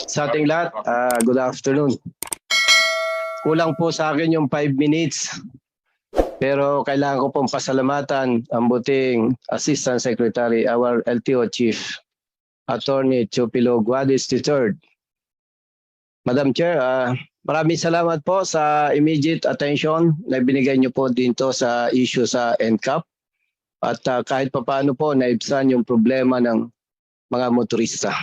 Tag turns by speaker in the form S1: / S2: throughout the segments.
S1: Sa ating lahat, good afternoon. Kulang po sa akin yung 5 minutes. Pero kailangan ko pong pasalamatan ang buting Assistant Secretary, our LTO Chief, Attorney Theofilo Guadiz III. Madam Chair, maraming salamat po sa immediate attention na binigay niyo po dito sa issue sa NCAP. At kahit papaano po naibsan yung problema ng mga motorista.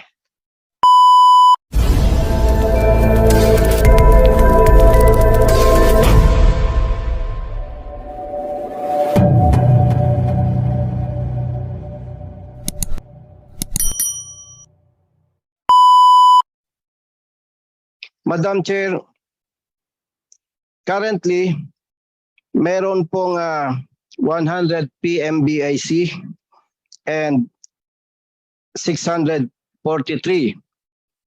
S1: Madam Chair, currently, meron pong 100 PMVIS and 643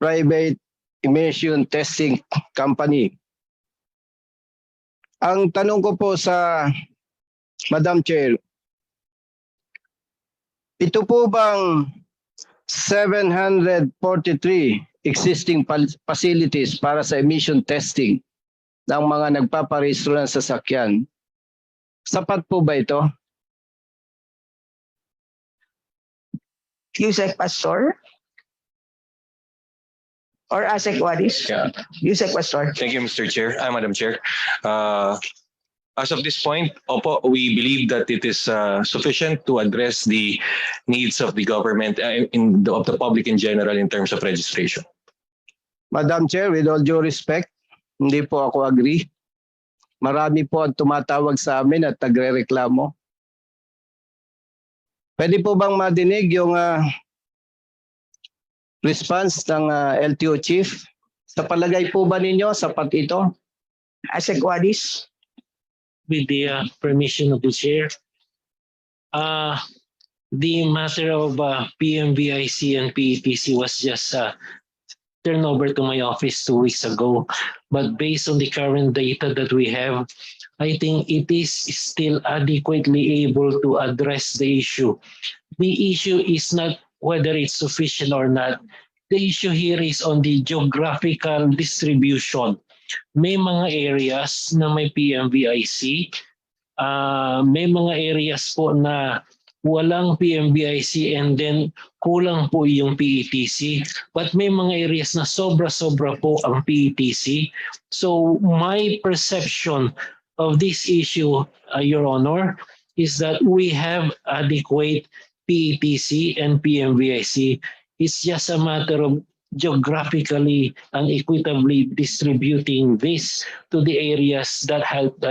S1: private emission testing company. Ang tanong ko po sa Madam Chair, ito po bang 743 existing facilities para sa emission testing ng mga nagpaparehistro ng sasakyan, sapat po ba ito?
S2: Yusek Pastor? Or Asek Guadiz?
S3: Yeah.
S2: Yusek Pastor.
S3: Thank you, Mr. Chair. Madam Chair. As of this point, opo, we believe that it is sufficient to address the needs of the government of the public in general in terms of registration.
S1: Madam Chair, with all due respect, hindi po ako agree. Marami po ang tumatawag sa amin at nagre-reklamo. Pwede po bang madinig yung response ng LTO Chief? Sa palagay po ba ninyo, sapat ito?
S2: Asek Guadiz.
S4: With the permission of the chair, the matter of PMVIS and PETC was just turned over to my office 2 weeks ago. But based on the current data that we have, I think it is still adequately able to address the issue. The issue is not whether it's sufficient or not. The issue here is on the geographical distribution. May mga areas na may PMVIC, may mga areas po na walang PMVIC and then kulang po yung PETC. But may mga areas na sobra-sobra po ang PETC. So my perception of this issue, Your Honor, is that we have adequate PETC and PMVIC. It's just a matter of geographically and equitably distributing this to the areas that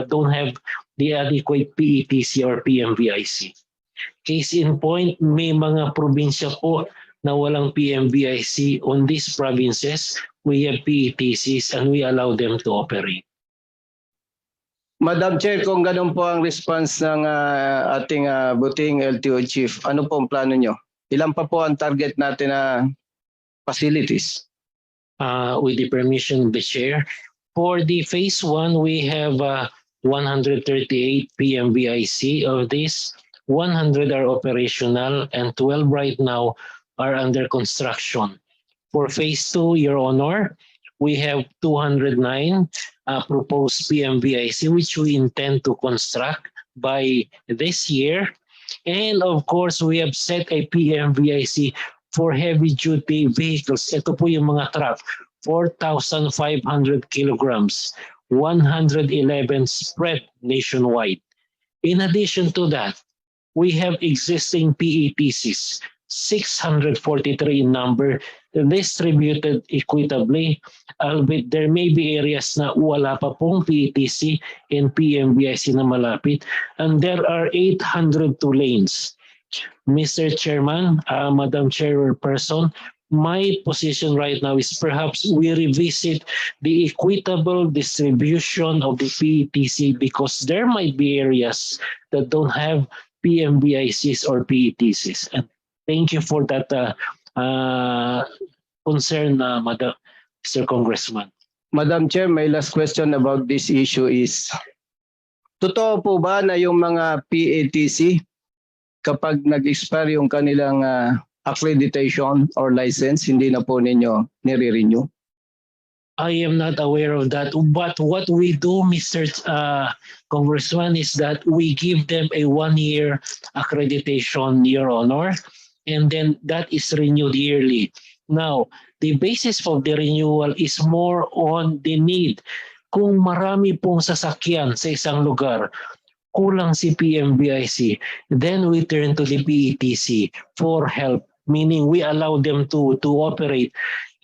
S4: don't have the adequate PETC or PMVIC. Case in point, may mga probinsya po na walang PMVIC. On these provinces, we have PETCs and we allow them to operate.
S1: Madam Chair, kung ganun po ang response ng ating buting LTO Chief, ano po ang plano nyo? Ilan pa po ang target natin na facilities?
S4: With the permission of the chair, for the phase 1, we have 138 PMVIC. Of this, 100 are operational and 12 right now are under construction. For phase 2, Your Honor, we have 209 proposed PMVIC, which we intend to construct by this year. And of course, we have set a PMVIC for heavy-duty vehicles. Ito po yung mga truck, 4,500 kilograms, 111 spread nationwide. In addition to that, we have existing PETCs, 643 in number, distributed equitably, albeit there may be areas na wala pa pong PETC and PMVIC na malapit, and there are 802 lanes. Mr. Chairman, Madam Chairperson, my position right now is perhaps we revisit the equitable distribution of the PETC because there might be areas that don't have PMVICs or PETCs. And thank you for that concern, Mr. Congressman.
S1: Madam Chair, my last question about this issue is, totoo po ba na yung mga PETC, kapag nag-expire yung kanilang accreditation or license, hindi na po ninyo nire-renew?
S4: I am not aware of that. But what we do, Mr. Congressman, is that we give them a 1-year accreditation, Your Honor, and then that is renewed yearly. Now, the basis for the renewal is more on the need. Kung marami pong sasakyan sa isang lugar, kulang si PMVIC, then we turn to the PETC for help, meaning we allow them to operate.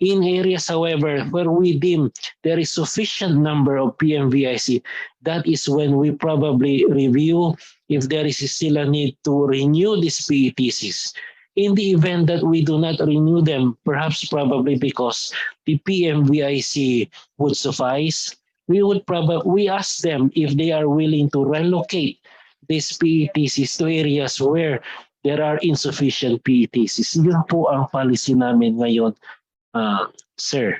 S4: In areas, however, where we deem there is sufficient number of PMVIC, that is when we probably review if there is still a need to renew these PETCs. In the event that we do not renew them, perhaps probably because the PMVIC would suffice, we ask them if they are willing to relocate these PETCs to areas where there are insufficient PETCs. Yun po ang policy namin ngayon, sir.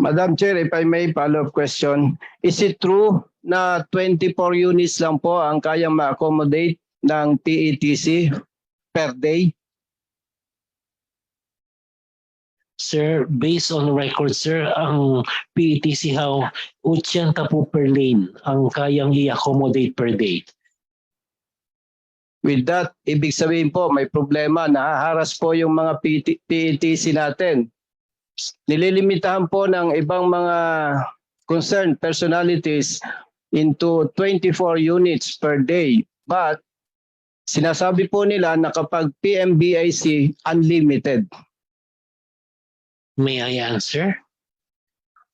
S1: Madam Chair, if I may follow-up question, is it true na 24 units lang po ang kayang ma-accommodate ng PETC per day?
S4: Sir, based on record, sir, ang PETC 80 po per lane ang kayang i-accommodate per day.
S1: With that, ibig sabihin po may problema, nahaharas po yung mga PETC natin. Nililimitahan po ng ibang mga concerned personalities into 24 units per day. But sinasabi po nila na kapag PMVIC, unlimited.
S4: May I answer?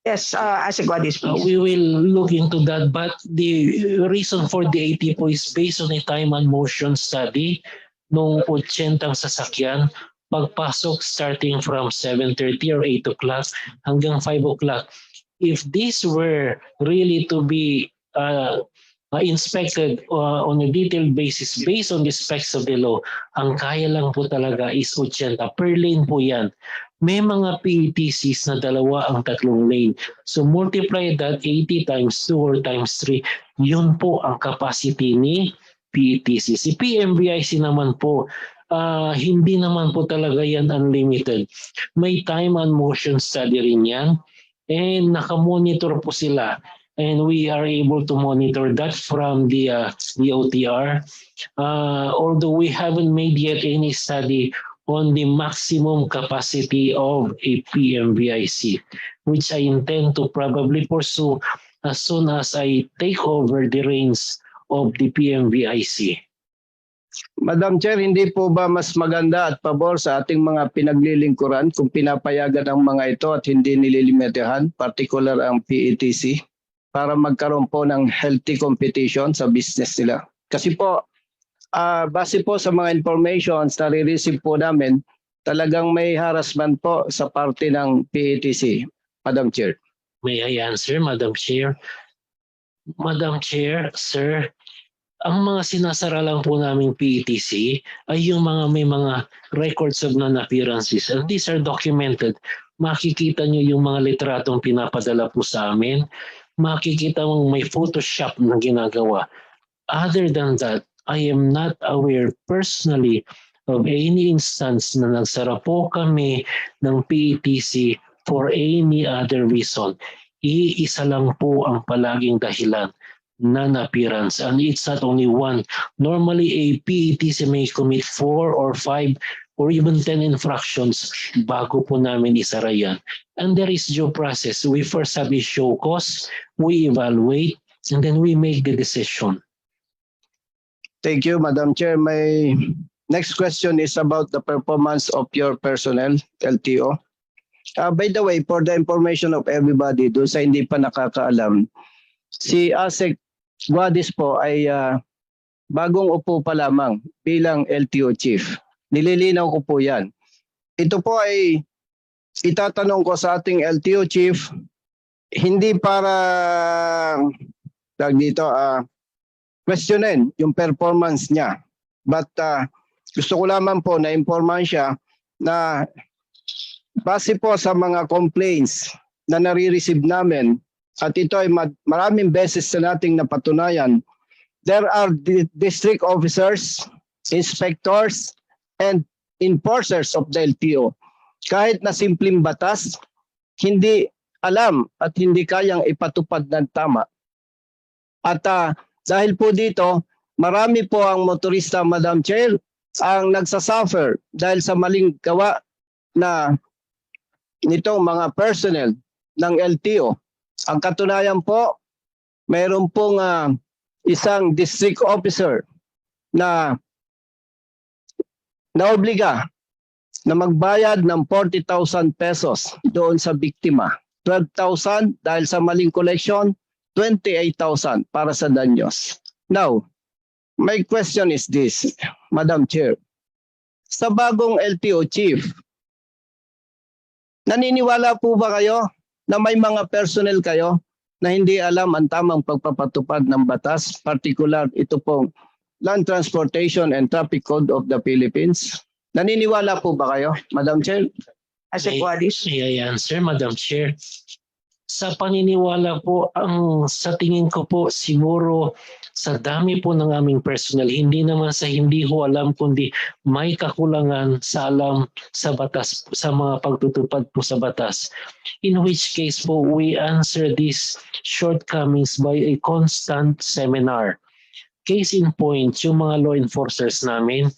S2: Yes, ASEC Guadiz, please.
S4: We will look into that, but the reason for the 80 po is based on a time and motion study nung 80 sasakyan, pagpasok starting from 7:30 or 8 o'clock hanggang 5 o'clock. If this were really to be inspected on a detailed basis based on the specs of the law, ang kaya lang po talaga is 80. Per lane po yan. May mga PETCs na 2 ang 3 lane. So multiply that 80 times 2 or times 3, yun po ang capacity ni PETC. Si PMVIC naman po, hindi naman po talaga yan unlimited. May time and motion study rin yan. And nakamonitor po sila. And we are able to monitor that from the OTR. Although we haven't made yet any study on the maximum capacity of a PMVIC, which I intend to probably pursue as soon as I take over the reins of the PMVIC.
S1: Madam Chair, hindi po ba mas maganda at pabor sa ating mga pinaglilingkuran kung pinapayagan ang mga ito at hindi nililimitahan, particular ang PETC, para magkaroon po ng healthy competition sa business nila? Kasi po, base po sa mga informations na re-receive po namin, talagang may harassment po sa parte ng PETC, Madam Chair.
S4: May I answer, Madam Chair? Madam Chair, sir, ang mga sinasara lang po naming PETC ay yung may mga records of non-appearances. And these are documented. Makikita nyo yung mga litratong pinapadala po sa amin. Makikita mong may Photoshop na ginagawa. Other than that, I am not aware personally of any instance na nagsara po kami ng PETC for any other reason. Iisa lang po ang palaging dahilan, non-appearance. And it's not only one. Normally, a PETC may commit 4 or 5 or even 10 infractions bago po namin isara yan. And there is due process. We first have a show cause, we evaluate, and then we make the decision.
S1: Thank you, Madam Chair. My next question is about the performance of your personnel, LTO. By the way, for the information of everybody, doon sa hindi pa nakakaalam, si ASEC Guadiz po ay bagong upo pa lamang bilang LTO Chief. Nililinaw ko po yan. Ito po ay itatanong ko sa ating LTO Chief, hindi para questionin yung performance niya. But gusto ko lamang po na informan siya na base po sa mga complaints na nare-receive namin at ito ay maraming beses na nating napatunayan, there are district officers, inspectors, and enforcers of the LTO. Kahit na simpleng batas, hindi alam at hindi kayang ipatupad ng tama. At dahil po dito, marami po ang motorista, Madam Chair, ang nagsasuffer dahil sa maling gawa na nitong mga personnel ng LTO. Ang katunayan po, mayroon pong isang district officer na naobliga na magbayad ng 40,000 pesos doon sa biktima. 12,000 dahil sa maling collection, 28,000 para sa danyos. Now, my question is this, Madam Chair. Sa bagong LTO chief, naniniwala po ba kayo na may mga personnel kayo na hindi alam ang tamang pagpapatupad ng batas, particular ito pong Land Transportation and Traffic Code of the Philippines? Naniniwala po ba kayo, Madam Chair?
S2: ASEC Guadiz.
S4: May I answer, Madam Chair? Sa paniniwala po, sa tingin ko po siguro sa dami po ng aming personnel, hindi naman sa hindi ko alam, kundi may kakulangan sa alam sa batas, sa mga pagtutupad po sa batas. In which case po, we answer these shortcomings by a constant seminar. Case in point, yung mga law enforcers namin,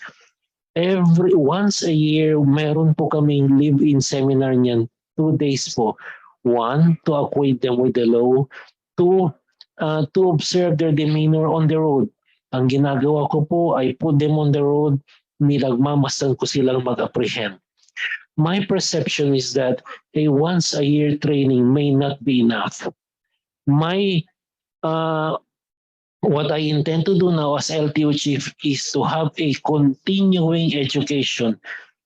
S4: once a year, meron po kaming live-in seminar niyan, 2 days po. 1, to acquaint them with the law. 2, to observe their demeanor on the road. Ang ginagawa ko po ay put them on the road, nilagmamasdan ko silang mag-apprehend. My perception is that a once a year training may not be enough. What I intend to do now as LTO chief is to have a continuing education,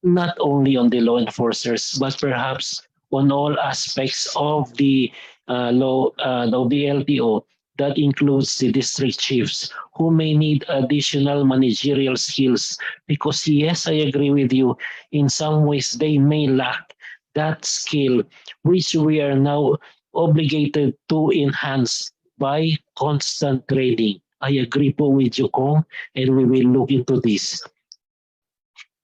S4: not only on the law enforcers, but perhaps on all aspects of the law of the LTO. That includes the district chiefs who may need additional managerial skills, because yes, I agree with you, in some ways they may lack that skill which we are now obligated to enhance by constant training. I agree po with you, Kong, and we will look into this.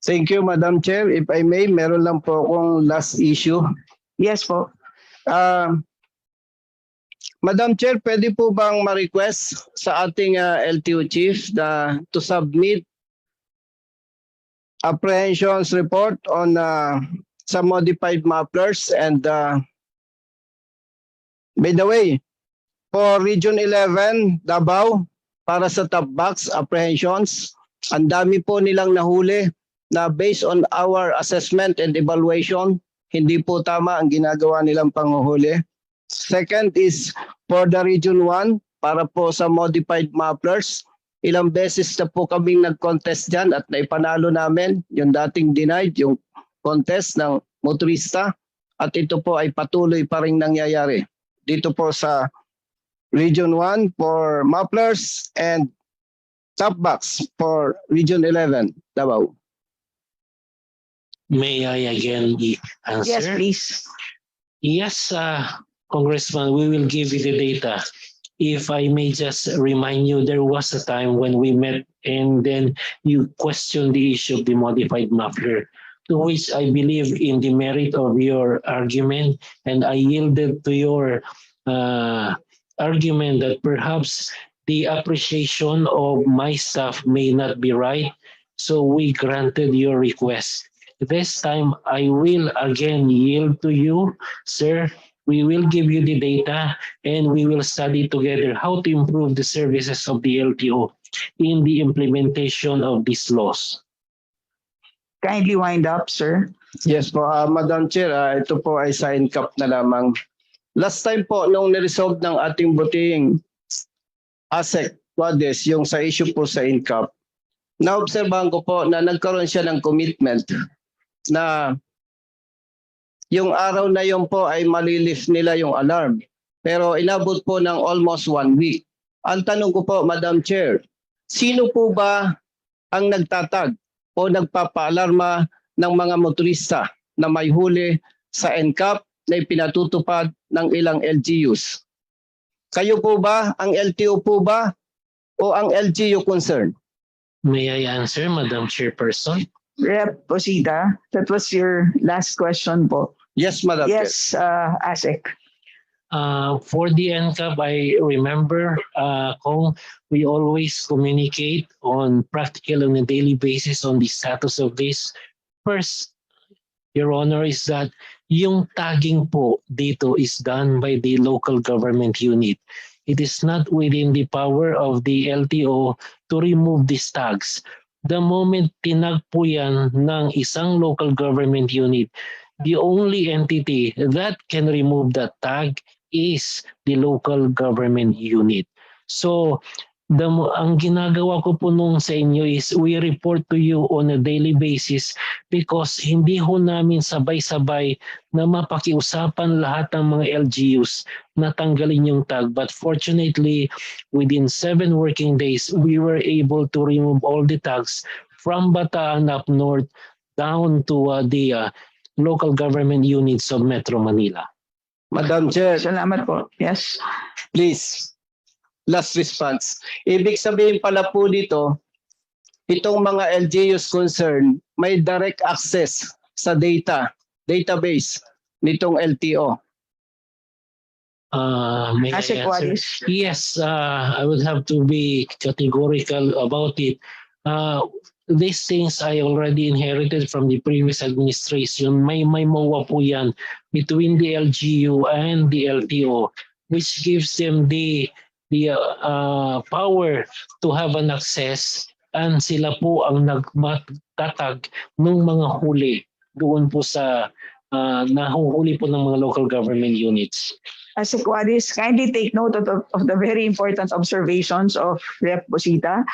S1: Thank you, Madam Chair. If I may, meron lang po akong last issue.
S2: Yes po.
S1: Madam Chair, pwede po bang ma-request sa ating LTO chief to submit apprehensions report on some modified mufflers? And by the way, for Region 11, Davao, para sa top box apprehensions, ang dami po nilang nahuli na based on our assessment and evaluation, hindi po tama ang ginagawa nilang panghuhuli. Second is for the Region 1, para po sa modified mufflers. Ilang beses na po kaming nag-contest dyan at naipanalo namin yung dating denied, yung contest ng motorista. At ito po ay patuloy pa rin nangyayari. Dito po sa Region 1 for mufflers and top box for Region 11, Davao.
S4: May I again answer?
S2: Yes, please.
S4: Yes, Congressman, we will give you the data. If I may just remind you, there was a time when we met and then you questioned the issue of the modified muffler, to which I believe in the merit of your argument, and I yielded to your argument that perhaps the appreciation of my staff may not be right, so we granted your request. This time, I will again yield to you, sir. We will give you the data and we will study together how to improve the services of the LTO in the implementation of these laws.
S2: Kindly wind up, sir.
S1: Yes po, Madam Chair, ito po ay sa NCAP na lamang. Last time po, nung niresolve ng ating buting ASEC, Guadiz, yung sa issue po sa NCAP, naobserbahan ko po na nagkaroon siya ng commitment na yung araw na yun po ay malilift nila yung alarm. Pero inabot po ng almost 1 week. Ang tanong ko po, Madam Chair, sino po ba ang nagtatag o nagpapaalarma ng mga motorista na may huli sa NCAP na ipinatutupad ng ilang LGUs? Kayo po ba? Ang LTO po ba? O ang LGU concern?
S4: May I answer, Madam Chairperson?
S2: Rep. Bosita, that was your last question po.
S1: Yes, Madam Chair.
S2: Yes, ASEC.
S4: For the NCAP, I remember, Kung, we always communicate on practical on a daily basis on the status of this. First, Your Honor, is that yung tagging po dito is done by the local government unit. It is not within the power of the LTO to remove these tags. The moment tinag po yan ng isang local government unit, the only entity that can remove that tag is the local government unit. So, ang ginagawa ko po nung sa inyo is we report to you on a daily basis because hindi ho namin sabay-sabay na mapakiusapan lahat ng mga LGUs na tanggalin yung tag. But fortunately, within 7 working days, we were able to remove all the tags from Bataan up north down to the local government units of Metro Manila.
S1: Madam Chair,
S2: Salamat po. Yes.
S1: please, last response. Ibig sabihin pala po dito, itong mga LGUs concerned, may direct access sa database nitong LTO.
S4: May I
S2: Asik
S4: answer?
S2: Guadiz.
S4: Yes, I would have to be categorical about it. These things I already inherited from the previous administration. May MOA po yan between the LGU and the LTO, which gives them the power to have an access, and sila po ang nagtatag ng mga huli doon po sa nahuhuli po ng mga local government units.
S2: Asik Guadiz, kindly take note of the very important observations of Rep. Bosita.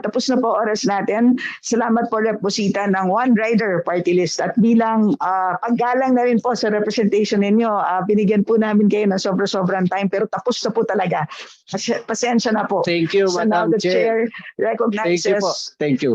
S2: Tapos na po oras natin. Salamat po Rep. Bosita ng One Rider Party List at bilang paggalang na rin po sa representation ninyo, binigyan po namin kayo ng sobrang time pero tapos na po talaga. Pasensya na po.
S1: Thank you,
S2: So now
S1: Madam
S2: the
S1: Chair.
S2: chair recognizes
S1: Thank you po. Thank you.